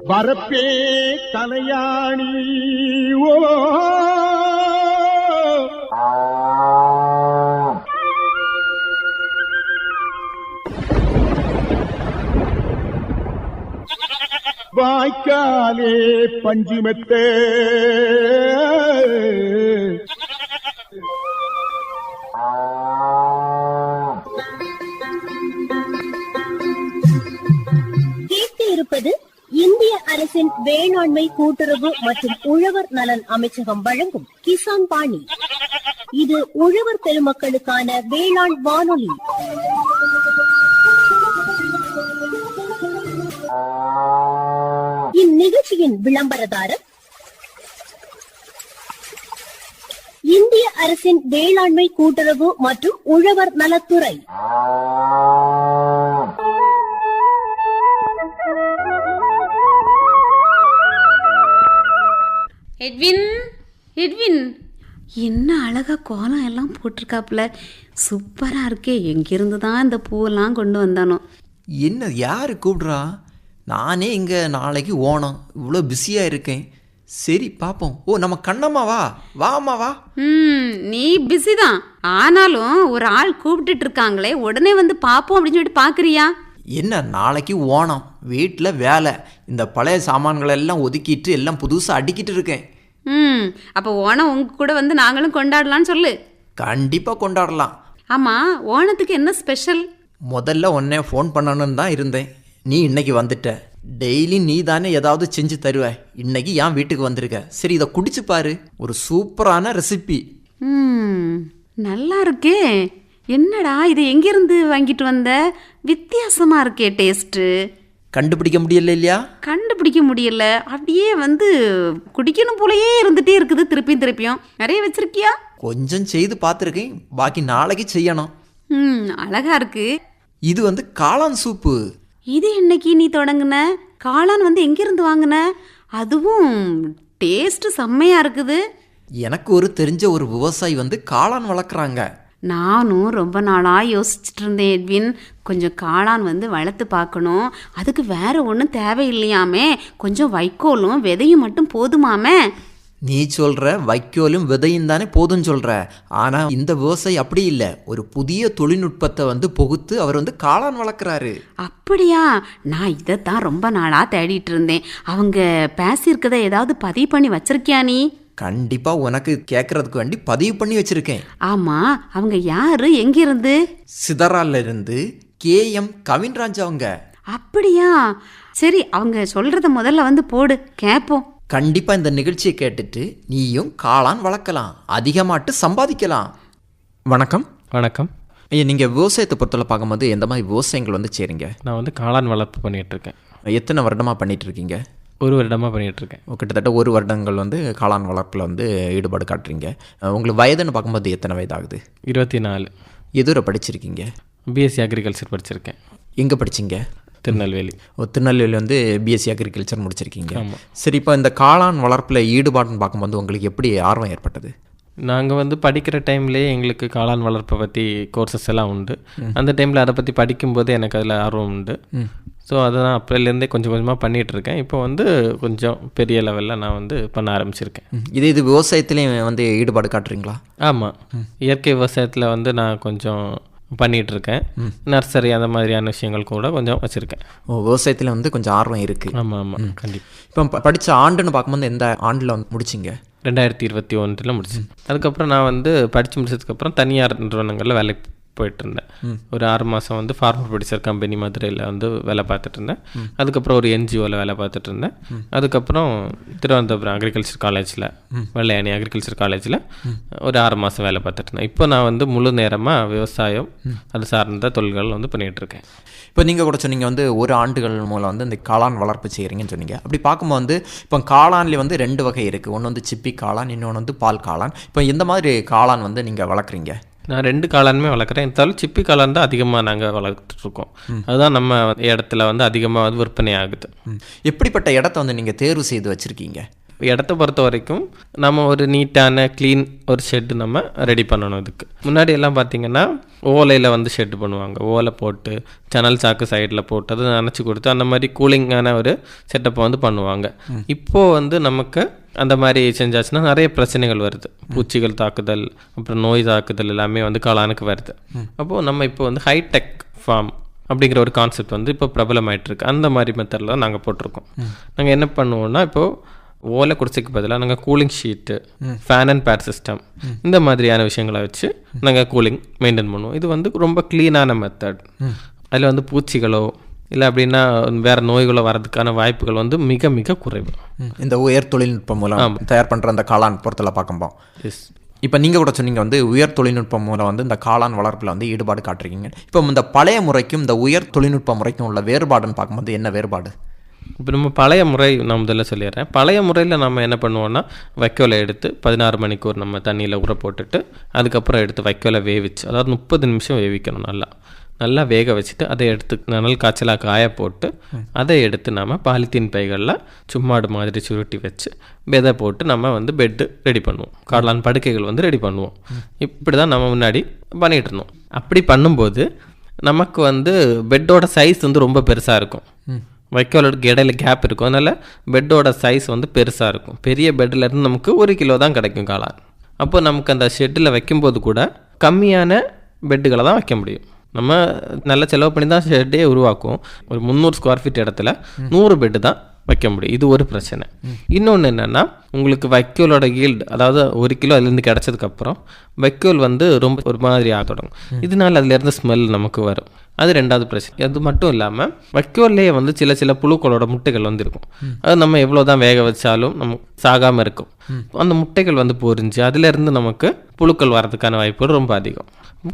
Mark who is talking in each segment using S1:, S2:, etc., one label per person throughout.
S1: வரப்பே தலையாணி ஓ வாய்க்காலே பஞ்சுமெத்தே
S2: இருப்பது இந்திய அரசின் வேளாண்மை கூட்டுறவு மற்றும் உழவர் நலன் அமைச்சகம் வழங்கும் கிசான் பாணி. இது உழவர் பெருமக்களுக்கான வேளாண் வானொலி. இந்நிகழ்ச்சியின் விளம்பரதாரர் இந்திய அரசின் வேளாண்மை கூட்டுறவு மற்றும் உழவர் நலத்துறை.
S3: எட்வின், எட்வின், என்ன அழகா கோலம் எல்லாம் போட்டிருக்காப்புல, சூப்பரா இருக்கே. எங்கிருந்து தான் இந்த பூவெல்லாம் கொண்டு வந்தானோ?
S4: என்ன யார் கூப்பிட்றா? நானே இங்கே நாளைக்கு ஓணம், இவ்வளோ பிஸியாக இருக்கேன். சரி பார்ப்போம். ஓ, நம்ம கண்ணம்மாவா? வாம்மா வா.
S3: நீ பிஸி தான், ஆனாலும் ஒரு ஆள் கூப்பிட்டுட்டு இருக்காங்களே, உடனே வந்து பார்ப்போம் அப்படின்னு சொல்லிட்டு பார்க்குறியா?
S4: என்ன நாளைக்கு ஓணம், வீட்டில் வேலை, இந்த பழைய சாமான்களை எல்லாம் ஒதுக்கிட்டு எல்லாம் புதுசாக அடிக்கிட்டு இருக்கேன்.
S3: அப்போ ஓணம் உங்க கூட வந்து நாங்களும் கொண்டாடலான்னு சொல்லு.
S4: கண்டிப்பாக கொண்டாடலாம்.
S3: ஆமாம், ஓணத்துக்கு என்ன ஸ்பெஷல்?
S4: முதல்ல உடனே ஃபோன் பண்ணணுன்னு தான் இருந்தேன். நீ இன்னைக்கு வந்துட்ட. டெய்லி நீ தானே ஏதாவது செஞ்சு தருவ. இன்னைக்கு என் வீட்டுக்கு வந்திருக்க. சரி, இதை குடிச்சு பாரு. ஒரு சூப்பரான ரெசிபி.
S3: நல்லா இருக்கே. என்னடா இது, எங்கிருந்து வாங்கிட்டு வந்த? வித்தியாசமா இருக்கே டேஸ்ட்டு.
S4: கண்டுபிடிக்க முடியல இல்லையா?
S3: கண்டுபிடிக்க முடியல. அப்படியே வந்து குடிக்கணும் போலயே இருந்துட்டே இருக்குது. திருப்பியும் நிறைய வச்சிருக்கியா?
S4: கொஞ்சம் செய்து பார்த்துருக்கேன், பாக்கி நாளைக்கு செய்யணும்.
S3: அழகா இருக்கு.
S4: இது வந்து காளான் சூப்பு.
S3: இது என்னைக்கு நீ தொடங்குன? காளான் வந்து எங்கிருந்து வாங்கின? அதுவும் டேஸ்ட் செம்மையா இருக்குது.
S4: எனக்கு ஒரு தெரிஞ்ச ஒரு விவசாயி வந்து காளான் வளர்க்குறாங்க.
S3: நானும் ரொம்ப நாளாக யோசிச்சுட்டு இருந்தேன் எட்வின். கொஞ்சம் காளான் வந்து வளர்த்து பார்க்கணும். அதுக்கு வேற ஒன்றும் தேவையில்லையாமே, கொஞ்சம் வைக்கோலும் விதையும் மட்டும் போதுமாமே.
S4: நீ சொல்கிற வைக்கோலும் விதையும் தானே போதும் சொல்கிற. ஆனால் இந்த விவசாயி அப்படி இல்லை. ஒரு புதிய தொழில்நுட்பத்தை வந்து புகுத்து அவர் வந்து காளான் வளர்க்குறாரு.
S3: அப்படியா? நான் இதைத்தான் ரொம்ப நாளாக தேடிட்டு இருந்தேன். அவங்க பேசியிருக்கதை ஏதாவது பதிவு பண்ணி வச்சிருக்கியா நீ?
S4: கண்டிப்பாக உனக்கு கேட்கறதுக்கு வேண்டி பதிவு பண்ணி வச்சிருக்கேன்.
S3: ஆமாம், அவங்க யாரு, எங்கிருந்து?
S4: சிதறால இருந்து KM கவின்ராஜ் அவங்க.
S3: அப்படியா? சரி, அவங்க சொல்கிறத முதல்ல வந்து போடு, கேட்போம்.
S4: கண்டிப்பாக இந்த நிகழ்ச்சியை கேட்டுட்டு நீயும் காளான் வளர்க்கலாம், அதிகமாட்டு சம்பாதிக்கலாம். வணக்கம்.
S5: வணக்கம்
S4: ஐயா, நீங்கள் விவசாயத்தை பொறுத்தவரை பார்க்கும்போது எந்த மாதிரி விவசாயங்கள் வந்து செய்கிறீங்க?
S5: நான் வந்து காளான் வளர்ப்பு பண்ணிகிட்ருக்கேன்.
S4: எத்தனை வருடமாக பண்ணிகிட்ருக்கீங்க?
S5: ஒரு வருடமாக பண்ணிகிட்ருக்கேன்.
S4: கிட்டத்தட்ட ஒரு வருடங்கள் வந்து காளான் வளர்ப்பில் வந்து ஈடுபாடு காட்டுறீங்க. உங்களுக்கு வயதுன்னு பார்க்கும்போது எத்தனை வயதாகுது?
S5: 24.
S4: எதுவரை படிச்சிருக்கீங்க?
S5: BSc அக்ரிகல்ச்சர் படிச்சிருக்கேன்.
S4: எங்கே படிச்சிங்க?
S5: திருநெல்வேலி.
S4: திருநெல்வேலி வந்து BSc அக்ரிகல்ச்சர் முடிச்சிருக்கீங்க.
S5: ஆமாம்.
S4: சரி, இப்போ இந்த காளான் வளர்ப்பில் ஈடுபாடுன்னு பார்க்கும்போது உங்களுக்கு எப்படி ஆர்வம் ஏற்பட்டது?
S5: நாங்கள் வந்து படிக்கிற டைம்லேயே எங்களுக்கு காளான் வளர்ப்பை பற்றி கோர்சஸ் எல்லாம் உண்டு. அந்த டைமில் அதை பற்றி படிக்கும்போது எனக்கு அதில் ஆர்வம் உண்டு. ஸோ அதை நான் அப்போலேருந்தே கொஞ்சம் கொஞ்சமாக பண்ணிகிட்ருக்கேன். இப்போ வந்து கொஞ்சம் பெரிய லெவலில் நான் வந்து பண்ண ஆரம்பிச்சிருக்கேன்.
S4: இது விவசாயத்துலேயும் வந்து ஈடுபாடு காட்டுறீங்களா?
S5: ஆமாம், இயற்கை விவசாயத்தில் வந்து நான் கொஞ்சம் பண்ணிகிட்ருக்கேன். நர்சரி அந்த மாதிரியான விஷயங்கள் கூட கொஞ்சம் வச்சுருக்கேன்.
S4: விவசாயத்தில் வந்து கொஞ்சம் ஆர்வம் இருக்குது.
S5: ஆமாம் ஆமாம், கண்டிப்பாக.
S4: இப்போ படித்த ஆண்டுன்னு பார்க்கும்போது எந்த ஆண்டில் வந்து முடிச்சிங்க?
S5: 2021 முடிச்சேன். அதுக்கப்புறம் நான் வந்து படித்து முடிச்சதுக்கப்புறம் தனியார் நிறுவனங்களில் வேலைக்கு போயிட்டுருந்தேன். ஒரு 6 மாதம் வந்து ஃபார்மர் ப்ரொடியூசர் கம்பெனி மதுரையில் வந்து வேலை பார்த்துட்டு இருந்தேன். அதுக்கப்புறம் ஒரு NGOவில் வேலை பார்த்துட்டு இருந்தேன். அதுக்கப்புறம் திருவனந்தபுரம் அக்ரிகல்ச்சர் காலேஜில், வெள்ளையாணி அக்ரிகல்ச்சர் காலேஜில் ஒரு 6 மாதம் வேலை பார்த்துட்டு இருந்தேன். இப்போ நான் வந்து முழு நேரமாக விவசாயம் அது சார்ந்த தொழில்கள் வந்து பண்ணிகிட்ருக்கேன்.
S4: இப்போ நீங்கள் கூட சொன்னீங்க வந்து ஒரு ஆண்டுகள் மூலம் வந்து இந்த காளான் வளர்ப்பு செய்கிறீங்கன்னு சொன்னீங்க. அப்படி பார்க்கும்போது வந்து இப்போ காளான்லேயே வந்து 2 வகை இருக்குது. ஒன்று வந்து சிப்பி காளான், இன்னொன்று வந்து பால் காளான். இப்போ எந்த மாதிரி காளான் வந்து நீங்கள் வளர்க்குறீங்க?
S5: நான் 2 காளானுமே வளர்க்குறேன். இருந்தாலும் சிப்பி காளான் தான் அதிகமாக நாங்கள் வளர்த்துட்ருக்கோம். அதுதான் நம்ம இடத்துல வந்து அதிகமாக வந்து விற்பனை ஆகுது.
S4: எப்படிப்பட்ட இடத்த வந்து நீங்கள் தேர்வு செய்து வச்சுருக்கீங்க?
S5: இடத்த பொறுத்த வரைக்கும் நம்ம ஒரு நீட்டான க்ளீன் ஒரு ஷெட்டு நம்ம ரெடி பண்ணணும். இதுக்கு முன்னாடி எல்லாம் பார்த்திங்கன்னா ஓலையில் வந்து ஷெட்டு பண்ணுவாங்க. ஓலை போட்டு ஜன்னல் சாக்கு சைடில் போட்டு அதை நினச்சி கொடுத்து அந்த மாதிரி கூலிங்கான ஒரு செட்டப்பை வந்து பண்ணுவாங்க. இப்போது வந்து நமக்கு அந்த மாதிரி செஞ்சாச்சுன்னா நிறைய பிரச்சனைகள் வருது. பூச்சிகள் தாக்குதல், அப்புறம் நோய் தாக்குதல் எல்லாமே வந்து காளானுக்கு வருது. அப்போது நம்ம இப்போ வந்து ஹைடெக் ஃபார்ம் அப்படிங்கிற ஒரு கான்செப்ட் வந்து இப்போ பிரபலமாயிட்டிருக்கு. அந்த மாதிரி மெத்தடில் தான் நாங்கள் போட்டிருக்கோம். நாங்கள் என்ன பண்ணுவோம்னா, இப்போது ஓலை குடிசைக்கு பதிலாக நாங்கள் cooling sheet, fan and pad system, இந்த மாதிரியான விஷயங்களை வச்சு நாங்கள் கூலிங் மெயின்டைன் பண்ணுவோம். இது வந்து ரொம்ப க்ளீனான மெத்தட். அதில் வந்து பூச்சிகளோ இல்லை அப்படின்னா வேறு நோய்களோ வரதுக்கான வாய்ப்புகள் வந்து மிக மிக குறைவு.
S4: இந்த உயர் தொழில்நுட்பம் மூலம் தயார் பண்ணுற அந்த காளான் பொறுத்தல பார்க்கும்போம்.
S5: எஸ்,
S4: இப்போ நீங்கள் கூட சொன்னீங்க வந்து உயர் தொழில்நுட்பம் மூலம் வந்து இந்த காளான் வளர்ப்பில் வந்து ஈடுபாடு காட்டுறீங்க. இப்போ இந்த பழைய முறைக்கும் இந்த உயர் தொழில்நுட்ப முறைக்கும் உள்ள வேறுபாடுன்னு பார்க்கும்போது என்ன வேறுபாடு?
S5: இப்போ நம்ம பழைய முறை நான் முதல்ல சொல்லிடுறேன். பழைய முறையில் நம்ம என்ன பண்ணுவோம்னா, வைக்கோலை எடுத்து 16 மணிக்கூர் நம்ம தண்ணியில் ஊற போட்டுட்டு அதுக்கப்புறம் எடுத்து வைக்கோலை வேவிச்சு, அதாவது 30 நிமிஷம் வேவிக்கணும். நல்லா வேக வச்சுட்டு அதை எடுத்து நனல் காய்ச்சலாக காய போட்டு அதை எடுத்து நம்ம பாலித்தீன் பைகளில் சும்மாடு மாதிரி சுருட்டி வச்சு விதை போட்டு நம்ம வந்து பெட்டு ரெடி பண்ணுவோம். காளான் படுக்கைகள் வந்து ரெடி பண்ணுவோம். இப்படி தான் நம்ம முன்னாடி பண்ணிகிட்டு இருந்தோம். அப்படி பண்ணும்போது நமக்கு வந்து பெட்டோட சைஸ் வந்து ரொம்ப பெருசாக இருக்கும். வைக்கோலுக்கு இடையில கேப் இருக்கும். அதனால் பெட்டோட சைஸ் வந்து பெருசாக இருக்கும். பெரிய பெட்டிலேருந்து நமக்கு 1 கிலோ தான் கிடைக்கும் காளான். அப்போ நமக்கு அந்த ஷெட்டில் வைக்கும்போது கூட கம்மியான பெட்டுகளை தான் வைக்க முடியும். நம்ம நல்ல செலவு பண்ணி தான் ஷெட்டே உருவாக்குவோம். ஒரு 300 ஸ்கொயர் ஃபீட் இடத்துல 100 பெட்டு தான் வைக்க முடியும். இது ஒரு பிரச்சனை. இன்னொன்று என்னென்னா, உங்களுக்கு வைக்கோலோட ஈல்டு, அதாவது 1 கிலோ அதுலேருந்து கிடச்சதுக்கப்புறம் வைக்கோல் வந்து ரொம்ப ஒரு மாதிரி ஆக தொடங்கும். இதனால அதுலேருந்து ஸ்மெல் நமக்கு வரும். அது 2வது பிரச்சனை. அது மட்டும் இல்லாமல் வைக்கோல்லையே வந்து சில புழுக்களோட முட்டைகள் வந்து இருக்கும். அது நம்ம எவ்வளோ தான் வேக வச்சாலும் நம்ம சாகாமல் இருக்கும். அந்த முட்டைகள் வந்து பொரிஞ்சு அதுலேருந்து நமக்கு புழுக்கள் வரதுக்கான வாய்ப்புகள் ரொம்ப அதிகம்.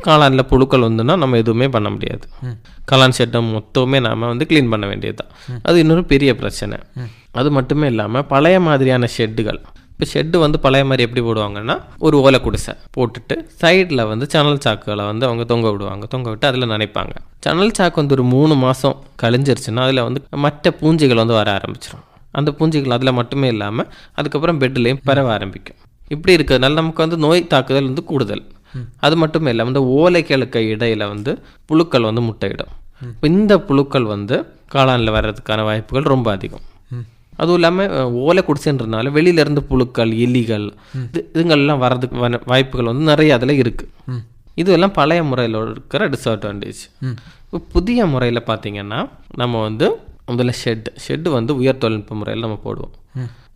S5: காளானில் புழுக்கள் வந்துன்னா நம்ம எதுவுமே பண்ண முடியாது. காளான் ஷெட்டை மொத்தமே நாம் வந்து க்ளீன் பண்ண வேண்டியது தான். அது இன்னொரு பெரிய பிரச்சனை. அது மட்டுமே இல்லாமல் பழைய மாதிரியான ஷெட்டுகள், இப்போ ஷெட்டு வந்து பழைய மாதிரி எப்படி போடுவாங்கன்னா, ஒரு ஓலை குடிசை போட்டுட்டு சைடில் வந்து சணல் சாக்குகளை வந்து அவங்க தொங்க விட்டு அதில் நினைப்பாங்க. சணல் சாக்கு வந்து ஒரு 3 மாதம் கழிஞ்சிருச்சுன்னா அதில் வந்து மற்ற பூஞ்சிகள் வந்து வர ஆரம்பிச்சிடும். அந்த பூஞ்சிகள் அதில் மட்டுமே இல்லாமல் அதுக்கப்புறம் பெட்லேயும் பரவ ஆரம்பிக்கும். இப்படி இருக்கிறதுனால நமக்கு வந்து நோய் தாக்குதல் வந்து கூடுதல். அது மட்டுமே இல்லாமல் இந்த ஓலைகளுக்கு இடையில் வந்து புழுக்கள் வந்து முட்டையிடும். இப்போ இந்த புழுக்கள் வந்து காளானில் வர்றதுக்கான வாய்ப்புகள் ரொம்ப அதிகம். அதுவும் இல்லாமல் ஓலை குடிசைன்றதுனால வெளியிலேருந்து புழுக்கள், எலிகள், இதுங்கள்லாம் வர்றதுக்கு வாய்ப்புகள் வந்து நிறைய அதில் இருக்குது. இதுவெல்லாம் பழைய முறையில் இருக்கிற டிஸ்அட்வான்டேஜ். இப்போ புதிய முறையில் பார்த்திங்கன்னா, நம்ம வந்து முதல்ல ஷெட்டு வந்து உயர் தொழில்நுட்ப முறையில் நம்ம போடுவோம்.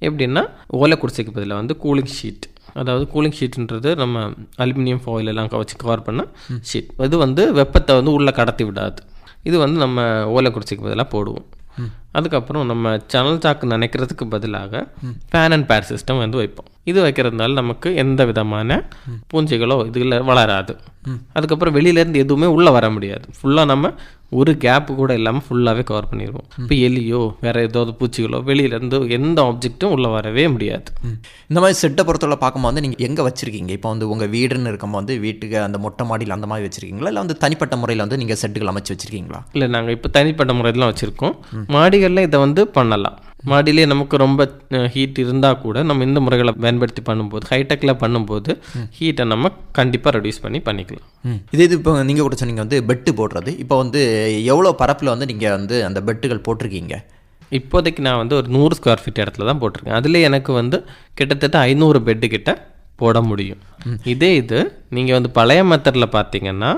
S5: எப்படின்னா, ஓலை குடிசைக்கு பதிலாக வந்து கூலிங் ஷீட், அதாவது கூலிங் ஷீட்ன்றது நம்ம அலுமினியம் ஃபாயில் எல்லாம் வச்சு கவர் பண்ண ஷீட். இது வந்து வெப்பத்தை வந்து உள்ளே கடத்தி விடாது. இது வந்து நம்ம ஓலை குடிசைக்கு பதிலாக போடுவோம். அதுக்கப்புறம் நம்ம சணல் சாக்கு நினைக்கிறதுக்கு பதிலாக ஃபேன் அண்ட் பேட் சிஸ்டம் வந்து வைப்போம். இது வைக்கிறதுனால நமக்கு எந்த விதமான பூஞ்சைகளோ இதில் வளராது. அதுக்கப்புறம் வெளியிலேருந்து எதுவுமே உள்ளே வர முடியாது. ஃபுல்லாக நம்ம ஒரு கேப்பு கூட இல்லாமல் ஃபுல்லாகவே கவர் பண்ணிடுவோம். இப்போ எலியோ வேறு ஏதாவது பூச்சிகளோ வெளியிலேருந்து எந்த ஆப்ஜெக்ட்டும் உள்ளே வரவே முடியாது.
S4: இந்த மாதிரி செட்டை பொறுத்தவரை பார்க்கும்போது வந்து நீங்கள் எங்கே வச்சுருக்கீங்க? இப்போ வந்து உங்கள் வீடுன்னு இருக்கும்போது வந்து வீட்டுக்கு அந்த மொட்டை மாடியில் அந்த மாதிரி வச்சுருக்கீங்களா, இல்லை வந்து தனிப்பட்ட முறையில் வந்து நீங்கள் செட்டுகள் அமைச்சு வச்சுருக்கீங்களா?
S5: இல்லை, நாங்கள் இப்போ தனிப்பட்ட முறையிலாம் வச்சுருக்கோம். மாடிகளில் இதை வந்து பண்ணலாம். மாடியிலே நமக்கு ரொம்ப ஹீட் இருந்தால் கூட நம்ம இந்த முறைகளை பயன்படுத்தி பண்ணும்போது, ஹைடெக்கில் பண்ணும்போது ஹீட்டை நம்ம கண்டிப்பாக ரெடியூஸ் பண்ணிக்கலாம்.
S4: இது இப்போ நீங்கள் கூட சொன்னீங்க வந்து பெட்டு போடுறது. இப்போ வந்து எவ்வளோ பரப்பில் வந்து நீங்கள் வந்து அந்த பெட்டுகள் போட்டிருக்கீங்க?
S5: இப்போதைக்கு நான் வந்து ஒரு 100 ஸ்கொயர் ஃபீட் இடத்துல தான் போட்டிருக்கேன். அதில் எனக்கு வந்து கிட்டத்தட்ட 500 பெட்டு கிட்ட போட முடியும். இது நீங்கள் வந்து பழைய மெத்தடில் பார்த்தீங்கன்னா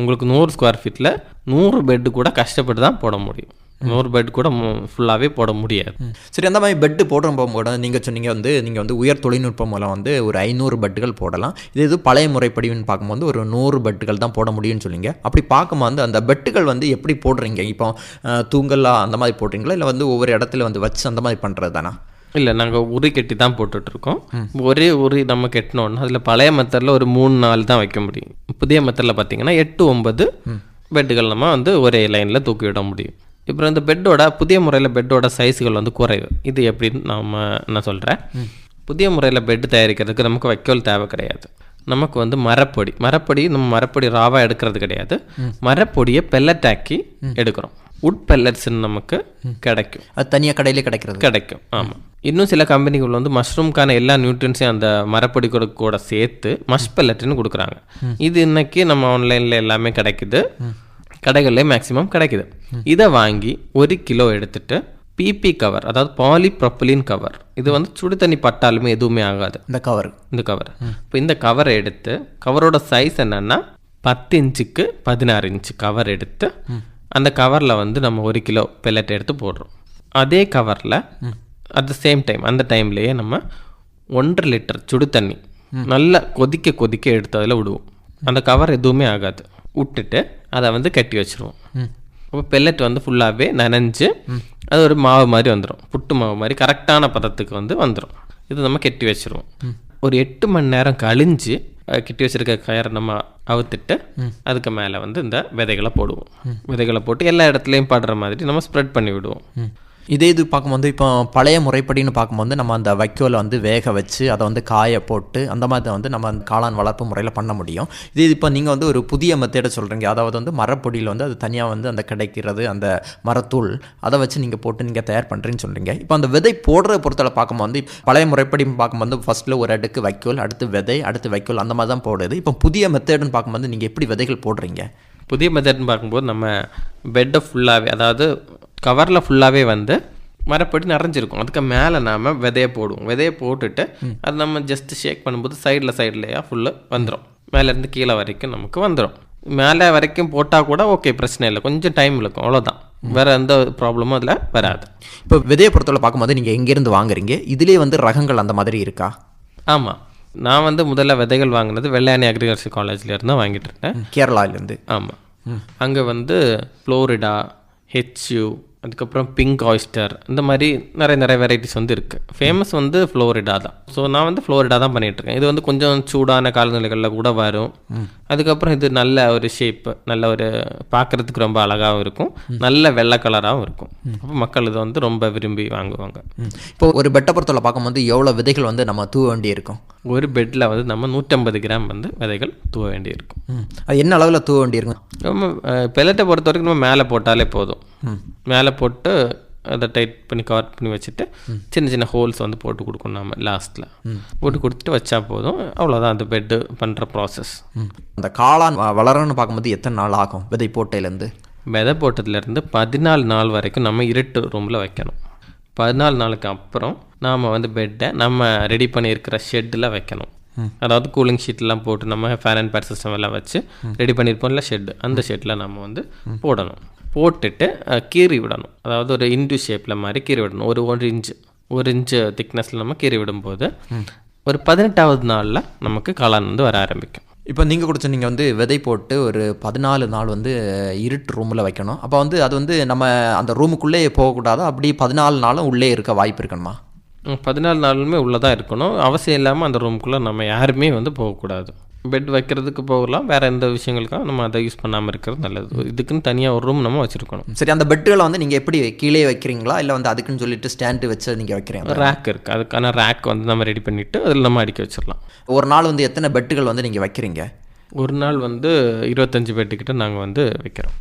S5: உங்களுக்கு 100 ஸ்கொயர் ஃபீட்டில் 100 பெட்டு கூட கஷ்டப்பட்டு தான் போட முடியும். 100 பெட் கூட ஃபுல்லாகவே போட முடியாது.
S4: சரி, அந்த மாதிரி பெட்டு போடுறப்போ கூட நீங்கள் சொன்னீங்க வந்து நீங்கள் வந்து உயர் தொழில்நுட்பம் மூலம் வந்து ஒரு 500 பெட்டுகள் போடலாம். இது பழைய முறைப்படின்னு பார்க்கும்போது ஒரு 100 பெட்டுகள் தான் போட முடியும்னு சொல்லிங்க. அப்படி பார்க்கும்போது அந்த பெட்டுகள் வந்து எப்படி போடுறீங்க? இப்போ தூங்கலாம் அந்த மாதிரி போடுறீங்களா, இல்லை வந்து ஒவ்வொரு இடத்துல வந்து வச்சு அந்த மாதிரி பண்ணுறது தானா?
S5: இல்லை, நாங்கள் உரி கட்டி தான் போட்டுட்ருக்கோம். ஒரே உரி நம்ம கட்டினோன்னா அதில் பழைய மெத்தடில் ஒரு 3-4 தான் வைக்க முடியும். புதிய மெத்தடில் பார்த்தீங்கன்னா 8-9 பெட்டுகள் நம்ம வந்து ஒரே லைனில் தூக்கி விட முடியும். இப்போ இந்த பெட்டோட புதிய முறையில் பெட்டோட சைஸுகள் வந்து குறைவு. இது எப்படின்னு நான் சொல்கிறேன். புதிய முறையில் பெட்டு தயாரிக்கிறதுக்கு நமக்கு வைக்கோல் தேவை கிடையாது. நமக்கு வந்து மரப்பொடி நம்ம மரப்பொடி ராவாக எடுக்கிறது கிடையாது. மரப்பொடியை பெல்லட்டாக்கி எடுக்கிறோம். உட் பெல்லட்ஸ்ன்னு நமக்கு கிடைக்கும்.
S4: அது தனியாக கடையிலே கிடைக்கும்.
S5: ஆமாம். இன்னும் சில கம்பெனிகள் வந்து மஷ்ரூம்க்கான எல்லா நியூட்ரியன்ஸையும் அந்த மரப்பொடி கூட சேர்த்து மஷ் பெல்லட்னு கொடுக்குறாங்க. இது இன்னைக்கு நம்ம ஆன்லைனில் எல்லாமே கிடைக்குது, கடைகள்லேயே மேக்ஸிமம் கிடைக்குது. இதை வாங்கி 1 கிலோ எடுத்துட்டு பிபி கவர், அதாவது பாலிப்ரொப்பலின் கவர், இது வந்து சுடு தண்ணி பட்டாலுமே எதுவுமே ஆகாது இந்த கவர். இப்போ இந்த கவரை எடுத்து, கவரோட சைஸ் என்னன்னா 10 இன்ச்சுக்கு 16 இன்ச்சு கவர் எடுத்து அந்த கவரில் வந்து நம்ம 1 கிலோ பெல்லட் எடுத்து போடுறோம். அதே கவரில் அட் த சேம் டைம் அந்த டைம்லேயே நம்ம 1.5 லிட்டர் சுடு தண்ணி நல்லா கொதிக்க எடுத்து அதில் விடுவோம். அந்த கவர் எதுவுமே ஆகாது. விட்டுட்டு அதை வந்து கட்டி வச்சுருவோம். அப்போ பெல்லட் வந்து ஃபுல்லாகவே நனைஞ்சு அது ஒரு மாவு மாதிரி வந்துடும், புட்டு மாவு மாதிரி கரெக்டான பதத்துக்கு வந்து வந்துடும். இது நம்ம கட்டி வச்சுருவோம். ஒரு 8 மணி நேரம் கழிஞ்சு கட்டி வச்சுருக்க கயரை நம்ம அவுத்துட்டு அதுக்கு மேலே வந்து இந்த விதைகளை போடுவோம். விதைகளை போட்டு எல்லா இடத்துலையும் படுற மாதிரி நம்ம ஸ்ப்ரெட் பண்ணி விடுவோம்.
S4: இது பார்க்கும்போது இப்போ பழைய முறைப்படின்னு பார்க்கும்போது நம்ம அந்த வைக்கோலை வந்து வேக வச்சு அதை வந்து காய போட்டு அந்த மாதிரி வந்து நம்ம அந்த காளான் வளர்ப்பு முறையில் பண்ண முடியும். இது இப்போ நீங்கள் வந்து ஒரு புதிய மெத்தேடை சொல்கிறீங்க, அதாவது வந்து மரப்பொடியில் வந்து அது தனியாக வந்து அந்த கிடைக்கிறது அந்த மரத்தூள் அதை வச்சு நீங்கள் போட்டு நீங்கள் தயார் பண்ணுறீங்கன்னு சொல்கிறீங்க. இப்போ அந்த விதை போடுற பொறுத்தவரை பார்க்கும்போது பழைய முறைப்படி பார்க்கும்போது ஃபஸ்ட்டில் ஒரு அடுக்கு வைக்கோல், அடுத்து விதை, அடுத்து வைக்கோல், அந்த மாதிரி தான் போடுது. இப்போ புதிய மெத்தேடுன்னு பார்க்கும்போது நீங்கள் எப்படி விதைகள் போடுறீங்க?
S5: புதிய மெத்தட்னு பார்க்கும்போது நம்ம பெட்டை ஃபுல்லாகவே, அதாவது கவரில் ஃபுல்லாகவே வந்து மரப்பொடி நிறைஞ்சிருக்கும். அதுக்கு மேலே நாம் விதையை போடுவோம். விதையை போட்டுட்டு அது நம்ம ஜஸ்ட் ஷேக் பண்ணும்போது சைட்லேயா ஃபுல்லாக வந்துடும். மேலேருந்து கீழே வரைக்கும் நமக்கு வந்துடும். மேலே வரைக்கும் போட்டால் கூட ஓகே, பிரச்சனை இல்லை, கொஞ்சம் டைம் இருக்கும், அவ்வளோதான். வேறு எந்த ப்ராப்ளமும் அதில் வராது.
S4: இப்போ விதையை பொறுத்தவரை பார்க்கும்போது நீங்கள் எங்கேருந்து வாங்குறீங்க? இதுலேயே வந்து ரகங்கள் அந்த மாதிரி இருக்கா?
S5: ஆமாம், நான் வந்து முதல்ல விதைகள் வாங்கினது வெள்ளையானி அக்ரிகல்ச்சர் காலேஜ்லேருந்து தான் வாங்கிட்டு இருந்தேன்,
S4: கேரளாவிலேருந்து.
S5: ஆமாம். அங்கே வந்து ஃப்ளோரிடா, HU, அதுக்கப்புறம் பிங்க் ஆயிஸ்டர், இந்த மாதிரி நிறைய வெரைட்டிஸ் வந்து இருக்குது. ஃபேமஸ் வந்து ஃப்ளோரிடா தான். ஸோ நான் வந்து ஃப்ளோரிடா தான் பண்ணிகிட்ருக்கேன். இது வந்து கொஞ்சம் சூடான காலநிலைகளில் கூட வரும். அதுக்கப்புறம் இது நல்ல ஒரு ஷேப்பு, நல்ல ஒரு பார்க்குறதுக்கு ரொம்ப அழகாகவும் இருக்கும், நல்ல வெள்ளை கலராகவும் இருக்கும். அப்போ மக்கள் இதை வந்து ரொம்ப விரும்பி வாங்குவாங்க.
S4: இப்போ ஒரு பெட்டை பொறுத்தவரை பார்க்கும்போது எவ்வளோ விதைகள் வந்து நம்ம தூவ வேண்டி இருக்கும்?
S5: ஒரு பெட்டில் வந்து நம்ம 150 கிராம் வந்து விதைகள் தூவ வேண்டி இருக்கும்.
S4: அது என்ன அளவில் தூவ வேண்டி இருக்கும்?
S5: நம்ம பெல்லட்டை பொறுத்த வரைக்கும் நம்ம மேலே போட்டாலே போதும். மேலே போட்டு அதை டைட் பண்ணி கவர் பண்ணி வச்சுட்டு சின்ன ஹோல்ஸ் வந்து போட்டு கொடுக்கணும். நம்ம லாஸ்ட்டில் போட்டு கொடுத்துட்டு வச்சா போதும், அவ்வளோதான் அந்த பெட்டு பண்ணுற ப்ராசஸ்.
S4: அந்த காளான் வளரணும்னு பார்க்கும்போது எத்தனை நாள் ஆகும் விதை போட்டையிலேருந்து?
S5: விதை போட்டதுலேருந்து 14 நாள் வரைக்கும் நம்ம இருட்டு ரூமில் வைக்கணும். 14 நாளுக்கு அப்புறம் நாம் வந்து பெட்டை நம்ம ரெடி பண்ணியிருக்கிற ஷெட்டில் வைக்கணும். அதாவது கூலிங் ஷீட்லாம் போட்டு நம்ம ஃபேன் அண்ட் பேட் சிஸ்டம் எல்லாம் வச்சு ரெடி பண்ணியிருப்போம்ல ஷெட்டு, அந்த ஷெட்டில் நம்ம வந்து போடணும். போட்டுட்டு கீறி விடணும். அதாவது ஒரு இன்டு ஷேப்பில் மாதிரி கீறி விடணும். ஒரு 1 இன்ச்சு திக்னஸில் நம்ம கீறி விடும்போது ஒரு 18வது நாளில் நமக்கு காளான் வந்து வர ஆரம்பிக்கும்.
S4: இப்போ நீங்கள் கூட சொன்னீங்க வந்து விதை போட்டு ஒரு 14 நாள் வந்து இருட்டு ரூமில் வைக்கணும். அப்போ வந்து அது வந்து நம்ம அந்த ரூமுக்குள்ளே போகக்கூடாது, அப்படி 14 நாளும் உள்ளே இருக்க வாய்ப்பு இருக்கணுமா?
S5: 14 நாளுமே உள்ளே தான் இருக்கணும். அவசியம் இல்லாமல் அந்த ரூமுக்குள்ளே நம்ம யாருமே வந்து போகக்கூடாது. பெட் வைக்கிறதுக்கு போகலாம், வேறு எந்த விஷயங்களுக்காக நம்ம அதை யூஸ் பண்ணாமல் இருக்கிறது நல்லது. இதுக்குன்னு தனியாக ஒரு ரூம் நம்ம வச்சுருக்கணும்.
S4: சரி, அந்த பெட்டுகளை வந்து நீங்கள் எப்படி கீழே வைக்கிறீங்களா, இல்லை வந்து அதுக்குன்னு சொல்லிட்டு ஸ்டாண்டு வச்சு நீங்கள் வைக்கிறீங்க?
S5: ரேக் இருக்குது, அதுக்கான ரேக் வந்து நம்ம ரெடி பண்ணிவிட்டு அதில் நம்ம அடிக்க வச்சிடலாம்.
S4: ஒரு நாள் வந்து எத்தனை பெட்டுகள் வந்து நீங்கள் வைக்கிறீங்க?
S5: ஒரு நாள் வந்து 25 பெட்டுக்கிட்ட நாங்கள் வந்து வைக்கிறோம்.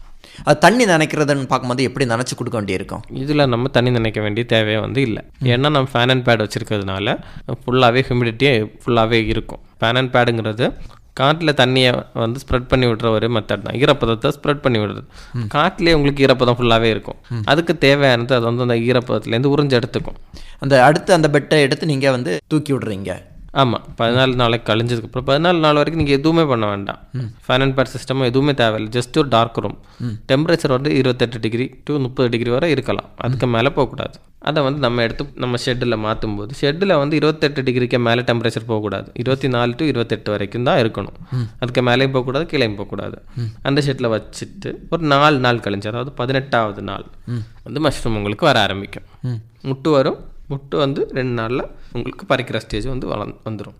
S4: அது தண்ணி நினைக்கிறதுன்னு பார்க்கும்போது எப்படி நினச்சி கொடுக்க வேண்டியிருக்கும்?
S5: இதில் நம்ம தண்ணி நினைக்க வேண்டிய தேவையே வந்து இல்லை. ஏன்னா நம்ம ஃபேன் அண்ட் பேட் வச்சுருக்கிறதுனால ஃபுல்லாகவே ஹியூமிடிட்டியே ஃபுல்லாகவே இருக்கும். ஃபேன் அண்ட் பேடுங்கிறது காட்டில் தண்ணியை வந்து ஸ்ப்ரெட் பண்ணி விடுற ஒரு மெத்தட் தான். ஈரப்பதத்தை ஸ்ப்ரெட் பண்ணி விடுறது. காட்டிலே உங்களுக்கு ஈரப்பதம் ஃபுல்லாகவே இருக்கும். அதுக்கு தேவையானது அது வந்து அந்த ஈரப்பதத்துலேருந்து உறிஞ்சு எடுத்துக்கும்.
S4: அந்த அடுத்து அந்த பெட்டை எடுத்து நீங்கள் வந்து தூக்கி விடுறீங்க.
S5: ஆமாம், 14 நாளைக்கு கழிஞ்சதுக்கப்புறம் 14 நாள் வரைக்கும் நீங்கள் எதுவுமே பண்ண வேண்டாம். ஃபேன் அண்ட் பேட் சிஸ்டமும் எதுவுமே தேவையில்லை. ஜஸ்ட் ஒரு டார்க் ரூம். டெம்பரேச்சர் வந்து 28 டிகிரி to 30 டிகிரி வரை இருக்கலாம், அதுக்கு மேலே போகக்கூடாது. அதை வந்து நம்ம எடுத்து நம்ம ஷெட்டில் மாற்றும் போது ஷெட்டில் வந்து 28 டிகிரிக்கு மேலே டெம்பரேச்சர் போகக்கூடாது. 24 to 28 வரைக்கும் தான் இருக்கணும். அதுக்கு மேலேயும் போகக்கூடாது, கீழேயும் போகக்கூடாது. அந்த ஷெட்டில் வச்சுட்டு ஒரு 4 நாள் கழிஞ்சு, அதாவது 18வது நாள் வந்து மஷ்ரூம் உங்களுக்கு வர ஆரம்பிக்கும். முட்டு வரும். முட்டு வந்து 2 நாளில் உங்களுக்கு பறிக்கிற ஸ்டேஜ் வந்து வந்துடும்.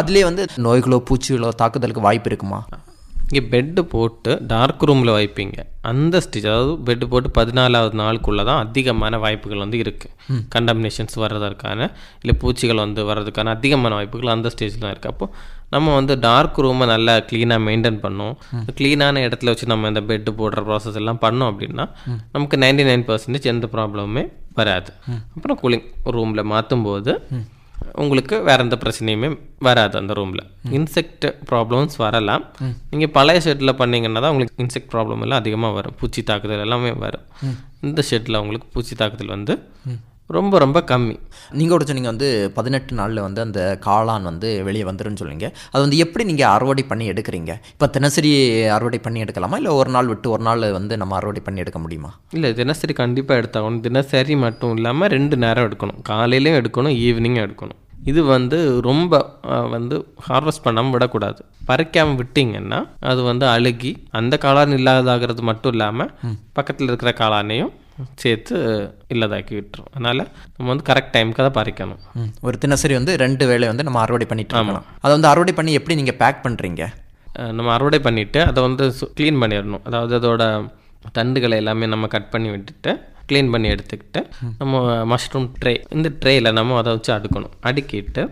S4: அதுலேயே வந்து நோய்களோ பூச்சிகளோ தாக்குதலுக்கு வாய்ப்பு இருக்குமா?
S5: இங்கே பெட்டு போட்டு டார்க் ரூமில் வைப்பீங்க, அந்த ஸ்டேஜ், அதாவது பெட்டு போட்டு 14வது நாளுக்குள்ளே தான் அதிகமான வாய்ப்புகள் வந்து இருக்குது. கண்டாமினேஷன்ஸ் வர்றதற்கான இல்லை பூச்சிகள் வந்து வர்றதுக்கான அதிகமான வாய்ப்புகள் அந்த ஸ்டேஜில் தான் இருக்குது. அப்போது நம்ம வந்து டார்க் ரூமை நல்லா க்ளீனாக மெயின்டைன் பண்ணோம். க்ளீனான இடத்துல வச்சு நம்ம இந்த பெட்டு போடுற ப்ராசஸ் எல்லாம் பண்ணோம் அப்படின்னா நமக்கு 99% எந்த ப்ராப்ளமுமே வராது. அப்புறம் கூலிங் ரூமில் மாற்றும் போது உங்களுக்கு வேற எந்த பிரச்சனையுமே வராது. அந்த ரூமில் இன்செக்ட் ப்ராப்ளம்ஸ் வரலாம். நீங்கள் பழைய ஷெட்டில் பண்ணிங்கன்னா தான் உங்களுக்கு இன்செக்ட் ப்ராப்ளம் எல்லாம் அதிகமாக வரும். பூச்சி தாக்குதல் எல்லாமே வரும். இந்த ஷெட்டில் உங்களுக்கு பூச்சி தாக்குதல் வந்து ரொம்ப ரொம்ப கம்மி.
S4: நீங்கள் கூட சொன்னீங்க வந்து 18 நாளில் வந்து அந்த காளான் வந்து வெளியே வந்துருன்னு சொல்லுவீங்க. அது வந்து எப்படி நீங்கள் அறுவடை பண்ணி எடுக்கிறீங்க? இப்போ தினசரி அறுவடை பண்ணி எடுக்கலாமா, இல்லை ஒரு நாள் விட்டு ஒரு நாள் வந்து நம்ம அறுவடை பண்ணி எடுக்க முடியுமா?
S5: இல்லை, தினசரி கண்டிப்பாக எடுத்தாகணும். தினசரி மட்டும் இல்லாமல் 2 நேரம் எடுக்கணும். காலையிலையும் எடுக்கணும், ஈவினிங்கும் எடுக்கணும். இது வந்து ரொம்ப வந்து ஹார்வெஸ்ட் பண்ணாமல் விடக்கூடாது. பறிக்காமல் விட்டிங்கன்னா அது வந்து அழுகி அந்த காளான் இல்லாதாகிறது மட்டும் இல்லாமல் பக்கத்தில் இருக்கிற காளானையும் சேர்த்து இல்லாதாக்கி விட்டுரும். அதனால் நம்ம வந்து கரெக்ட் டைமுக்கு அதை பறிக்கணும்.
S4: ஒரு தினசரி வந்து 2 வேளை வந்து நம்ம அறுவடை பண்ணிட்டு இருக்கணும். அதை வந்து அறுவடை பண்ணி எப்படி நீங்கள் பேக் பண்ணுறீங்க?
S5: நம்ம அறுவடை பண்ணிவிட்டு அதை வந்து க்ளீன் பண்ணிடணும். அதாவது அதோட தண்டுகளை எல்லாமே நம்ம கட் பண்ணி விட்டுட்டு க்ளீன் பண்ணி எடுத்துக்கிட்டு நம்ம மஷ்ரூம் ட்ரே, இந்த ட்ரேயில் நம்ம அதை வச்சு அடுக்கிட்டு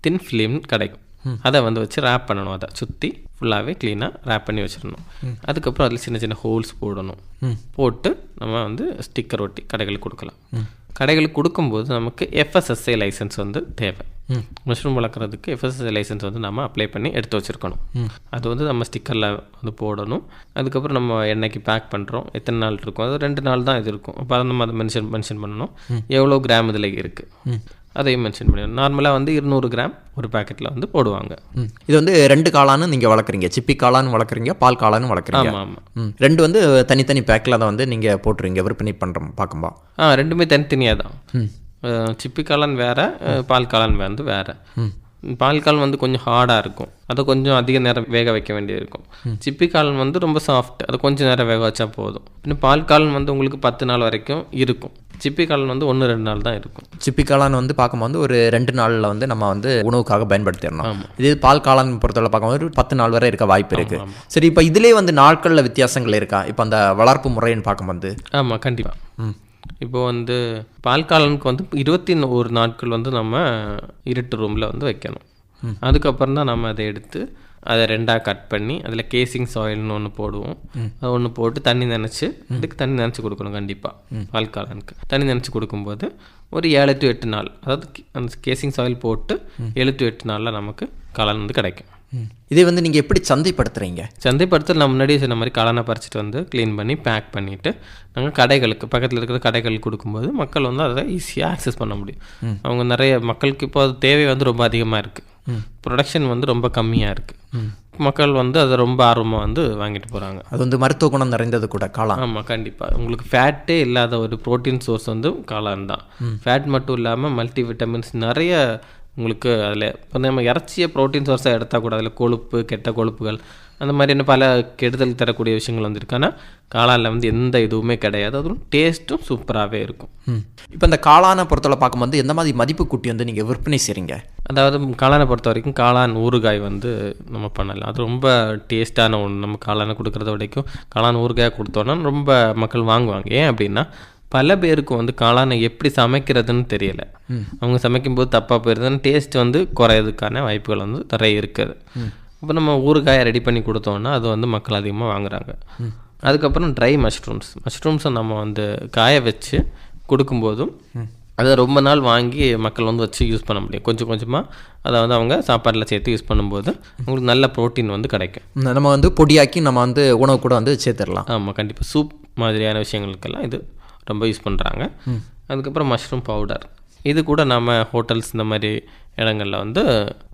S5: தின் ஃபிலிம் கிடைக்கும். அதை வந்து வச்சு ரேப் பண்ணணும். அதை சுற்றி ஃபுல்லாகவே க்ளீனாக ரேப் பண்ணி வச்சிடணும். அதுக்கப்புறம் அதில் சின்ன சின்ன ஹோல்ஸ் போடணும். போட்டு நம்ம வந்து ஸ்டிக்கர் ஒட்டி கடைகளுக்கு கொடுக்கலாம். கடைகளுக்கு கொடுக்கும்போது நமக்கு FSSAI லைசன்ஸ் வந்து தேவை. மஷ்ரூம் வளர்க்குறதுக்கு FSSAI லைசன்ஸ் வந்து நம்ம அப்ளை பண்ணி எடுத்து வச்சுருக்கணும். அது வந்து நம்ம ஸ்டிக்கரில் வந்து போடணும். அதுக்கப்புறம் நம்ம என்னைக்கு பேக் பண்ணுறோம், எத்தனை நாள் இருக்கும், அது 2 நாள் தான் இது இருக்கும். அப்போ அதை நம்ம அதை மென்ஷன் பண்ணணும். எவ்வளோ கிராம் இதில் இருக்குது அதையும் மென்ஷன் பண்ணிடணும். நார்மலாக வந்து 200 கிராம் ஒரு பேக்கெட்டில் வந்து போடுவாங்க.
S4: இது வந்து 2 காளானு நீங்கள் வளர்க்குறீங்க. சிப்பி காளான் வளர்க்குறீங்க, பால் காளானும் வளர்க்குறீங்க.
S5: ஆமாம் ஆமாம்.
S4: 2 வந்து தனித்தனி பேக்கில் அதை வந்து நீங்கள் போட்டுருவீங்க, விற்பனை பண்ணுறோம் பார்க்கும்பா?
S5: ரெண்டுமே தனித்தனியாக தான். சிப்பி காளான் வேறு, பால் காளான் வந்து வேறு. பால் காளான் வந்து கொஞ்சம் ஹார்டாக இருக்கும். அதை கொஞ்சம் அதிக நேரம் வேக வைக்க வேண்டியது இருக்கும். சிப்பி காளான் வந்து ரொம்ப சாஃப்ட், அதை கொஞ்சம் நேரம் வேக வச்சா போதும். இன்னும் பால் காளான் வந்து உங்களுக்கு 10 நாள் வரைக்கும் இருக்கும். சிப்பி காளான் வந்து 1-2 நாள் தான் இருக்கும்.
S4: சிப்பி காளான் வந்து பார்க்கும்போது ஒரு 2 நாளில் வந்து நம்ம வந்து உணவுக்காக பயன்படுத்திடணும். இது பால் காளான் பொறுத்தவரை பார்க்கும்போது ஒரு 10 நாள் வரை இருக்க வாய்ப்பு இருக்குது. சரி, இப்போ இதிலே வந்து நாட்களில் வித்தியாசங்கள் இருக்கா? இப்போ அந்த வளர்ப்பு முறைன்னு பார்க்கும்போது?
S5: ஆமாம், கண்டிப்பாக. இப்போது வந்து பால் காளானுக்கு வந்து 21 நாட்கள் வந்து நம்ம இருட்டு ரூமில் வந்து வைக்கணும். அதுக்கப்புறம் தான் நம்ம அதை எடுத்து அதை 2ஆக கட் பண்ணி அதில் கேசிங் சாயில்னு ஒன்று போடுவோம். அது ஒன்று போட்டு தண்ணி நினச்சி, அதுக்கு தண்ணி நினச்சி கொடுக்கணும். கண்டிப்பாக பால் காளானுக்கு தண்ணி நினச்சி கொடுக்கும்போது ஒரு 7 to 8 நாள், அதாவது அந்த கேசிங் சாயில் போட்டு 7 to 8 நாளில் நமக்கு காளான் வந்து கிடைக்கும்.
S4: இதே வந்து நீங்கள் எப்படி சந்தைப்படுத்துகிறீங்க?
S5: சந்தைப்படுத்தல் நம்ம முன்னாடியே சொன்ன மாதிரி காளானை பறிச்சுட்டு வந்து க்ளீன் பண்ணி பேக் பண்ணிவிட்டு நாங்கள் கடைகளுக்கு பக்கத்தில் இருக்கிற கடைகளுக்கு கொடுக்கும்போது மக்கள் வந்து அதை ஈஸியாக ஆக்சஸ் பண்ண முடியும். அவங்க நிறைய மக்களுக்கு இப்போ அது தேவை வந்து ரொம்ப அதிகமாக இருக்குது. ப்ரொடக்ஷன் வந்து ரொம்ப கம்மியாக இருக்குது. மக்கள் வந்து அதை ரொம்ப ஆர்வமாக வந்து வாங்கிட்டு போகிறாங்க.
S4: அது வந்து மருத்துவ குணம் நிறைந்தது கூட காளான்.
S5: ஆமாம், கண்டிப்பாக. உங்களுக்கு ஃபேட்டே இல்லாத ஒரு ப்ரோட்டீன் சோர்ஸ் வந்து காளான் தான். ஃபேட் மட்டும் இல்லாமல் மல்டி விட்டமின்ஸ் நிறைய உங்களுக்கு அதில். இப்போ நம்ம இறைச்சியை ப்ரோட்டீன் சோர்ஸாக எடுத்தால் கூட அதில் கொழுப்பு, கெட்ட கொழுப்புகள், அந்த மாதிரியான பல கெடுதல் தரக்கூடிய விஷயங்கள் வந்துருக்கு. ஆனால் காளானில் வந்து எந்த இதுவுமே கிடையாது. அதுவும் டேஸ்ட்டும் சூப்பராகவே இருக்கும்.
S4: இப்போ இந்த காளானை பொறுத்தவரை பார்க்கும்போது எந்த மாதிரி மதிப்பு கூட்டி வந்து நீங்கள் விற்பனை செய்கிறீங்க?
S5: அதாவது காளானை பொறுத்த வரைக்கும் காளான் ஊறுகாய் வந்து நம்ம பண்ணலாம். அது ரொம்ப டேஸ்ட்டான ஒன்று. நம்ம காளானை கொடுக்குறத வரைக்கும் காளான் ஊறுகாய் கொடுத்தோன்னா ரொம்ப மக்கள் வாங்குவாங்க. ஏன் அப்படின்னா பல பேருக்கு வந்து காளானை எப்படி சமைக்கிறதுன்னு தெரியலை. அவங்க சமைக்கும்போது தப்பாக போயிருதுன்னு டேஸ்ட் வந்து குறையிறதுக்கான வாய்ப்புகள் வந்து நிறைய இருக்குது. இப்போ நம்ம ஊறுகாயை ரெடி பண்ணி கொடுத்தோன்னா அது வந்து மக்கள் அதிகமாக வாங்குறாங்க. அதுக்கப்புறம் ட்ரை மஷ்ரூம்ஸை நம்ம வந்து காய வச்சு கொடுக்கும்போதும் அதை ரொம்ப நாள் வாங்கி மக்கள் வந்து வச்சு யூஸ் பண்ண முடியும். கொஞ்சம் கொஞ்சமாக அதை வந்து அவங்க சாப்பாட்டில் சேர்த்து யூஸ் பண்ணும்போது உங்களுக்கு நல்ல ப்ரோட்டீன் வந்து கிடைக்கும்.
S4: நம்ம வந்து பொடியாக்கி நம்ம வந்து உணவு கூட வந்து சேர்த்துடலாம்.
S5: ஆமாம், கண்டிப்பாக. சூப் மாதிரியான விஷயங்களுக்கெல்லாம் இது ரொம்ப யூஸ் பண்ணுறாங்க. அதுக்கப்புறம் மஷ்ரூம் பவுடர், இது கூட நம்ம ஹோட்டல்ஸ் இந்த மாதிரி இடங்களில் வந்து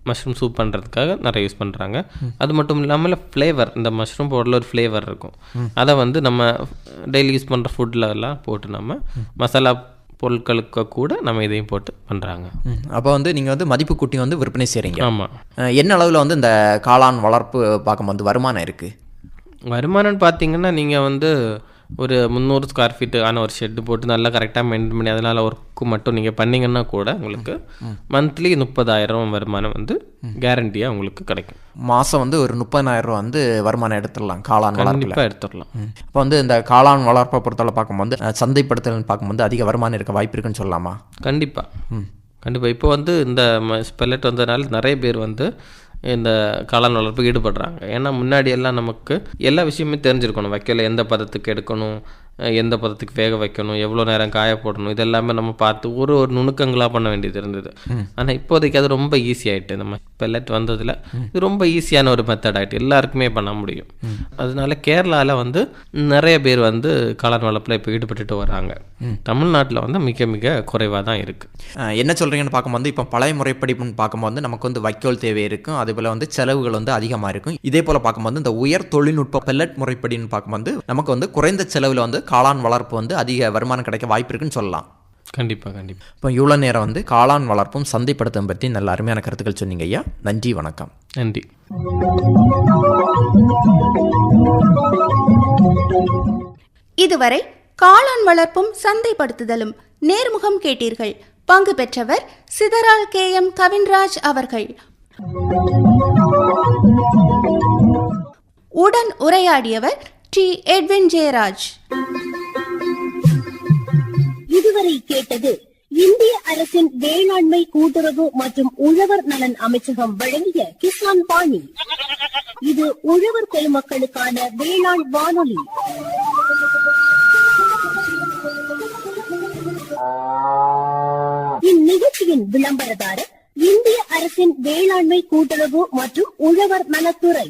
S5: மஷ்ரூம் சூப் பண்ணுறதுக்காக நிறைய யூஸ் பண்ணுறாங்க. அது மட்டும் இல்லாமல் ஃப்ளேவர், இந்த மஷ்ரூம் பவுடரில் ஒரு ஃப்ளேவர் இருக்கும். அதை வந்து நம்ம டெய்லி யூஸ் பண்ணுற ஃபுட்டில் எல்லாம் போட்டு நம்ம மசாலா பொருட்களுக்கு கூட நம்ம இதையும் போட்டு பண்ணுறாங்க.
S4: அப்போ வந்து நீங்கள் வந்து மதிப்பு கூட்டி வந்து விற்பனை செய்கிறீங்க.
S5: ஆமாம்.
S4: என்ன அளவில் வந்து இந்த காளான் வளர்ப்பு பார்க்கும்போது வருமானம் இருக்குது?
S5: வருமானம்னு பார்த்தீங்கன்னா நீங்கள் வந்து ஒரு 300 ஸ்கொயர் ஃபீட்டு ஆன ஒரு ஷெட்டு போட்டு நல்லா கரெக்டாக மெயின்டைன் பண்ணி அதனால் ஒர்க்கு மட்டும் நீங்கள் பண்ணிங்கன்னா கூட உங்களுக்கு மந்த்லி 30,000 வருமானம் வந்து கேரண்டியாக உங்களுக்கு கிடைக்கும்.
S4: மாதம் வந்து ஒரு 30,000 வந்து வருமானம் எடுத்துடலாம் காளான் வளர்ப்பில்.
S5: கண்டிப்பாக எடுத்துடலாம்.
S4: இப்போ வந்து இந்த காளான் வளர்ப்பை பொறுத்தவரை பார்க்கும்போது சந்தைப்படுத்தல்னு பார்க்கும்போது அதிக வருமானம் இருக்க வாய்ப்பு இருக்குன்னு சொல்லலாமா?
S5: கண்டிப்பாக. இப்போ வந்து இந்த ஸ்பெல்லட் வந்ததுனால நிறைய பேர் வந்து இந்த காளான் வளர்ப்பு ஈடுபடுறாங்க. ஏன்னா முன்னாடி எல்லாம் நமக்கு எல்லா விஷயமே தெரிஞ்சிருக்கணும். வைக்கல எந்த பதத்துக்கு எடுக்கணும், எந்த பதத்துக்கு வேக வைக்கணும், எவ்வளோ நேரம் காய போடணும், இதெல்லாமே நம்ம பார்த்து ஒரு நுணுக்கங்களாக பண்ண வேண்டியது இருந்தது. ஆனால் இப்போதைக்கு அது ரொம்ப ஈஸி ஆகிட்டு. நம்ம பெல்லட் வந்ததில் இது ரொம்ப ஈஸியான ஒரு மெத்தட் ஆகிட்டு, எல்லாருக்குமே பண்ண முடியும். அதனால கேரளாவில் வந்து நிறைய பேர் வந்து காளான் வளர்ப்பில் இப்போ ஈடுபட்டுட்டு வராங்க. தமிழ்நாட்டில் வந்து மிக மிக குறைவாக தான் இருக்குது.
S4: என்ன சொல்கிறீங்கன்னு பார்க்கும்போது இப்போ பழைய முறைப்படிப்புன்னு பார்க்கும்போது நமக்கு வந்து வைக்கோல் தேவை இருக்கும், அதேபோல் வந்து செலவுகள் வந்து அதிகமாக இருக்கும். இதே போல் பார்க்கும்போது இந்த உயர் தொழில்நுட்ப பெல்லட் முறைப்படின்னு பார்க்கும்போது நமக்கு வந்து குறைந்த செலவில் வந்து காளான் வளர்ப்பு வந்து அதிக வருமானம் கிடைக்க வாய்ப்பு இருக்குன்னு சொல்லலாம்.
S5: கண்டிப்பாக.
S4: இப்போ இவ்வளோ நேரம் வந்து காளான் வளர்ப்பும் சந்தைப்படுத்தும் பற்றி நல்ல அருமையான கருத்துக்கள் சொன்னீங்க ஐயா. நன்றி, வணக்கம்.
S5: நன்றி.
S6: இதுவரை காளான் வளர்ப்பும் சந்தைப்படுத்துதலும் நேர்முகம் கேட்டீர்கள். பங்கு பெற்றவர் சிதறால் KM கவின்ராஜ் அவர்கள். உடன் உரையாடியவர் T. எட்வின் ஜெயராஜ்.
S2: இதுவரை கேட்டது இந்திய அரசின் வேளாண்மை கூட்டுறவு மற்றும் உழவர் நலன் அமைச்சகம் வழங்கிய கிசான் பாணி. இது உழவர் பெருமக்களுக்கான வேளாண் வானொலி. இந்நிகழ்ச்சியின் விளம்பரதாரர் இந்திய அரசின் வேளாண்மை கூட்டுறவு மற்றும் உழவர் நலத்துறை.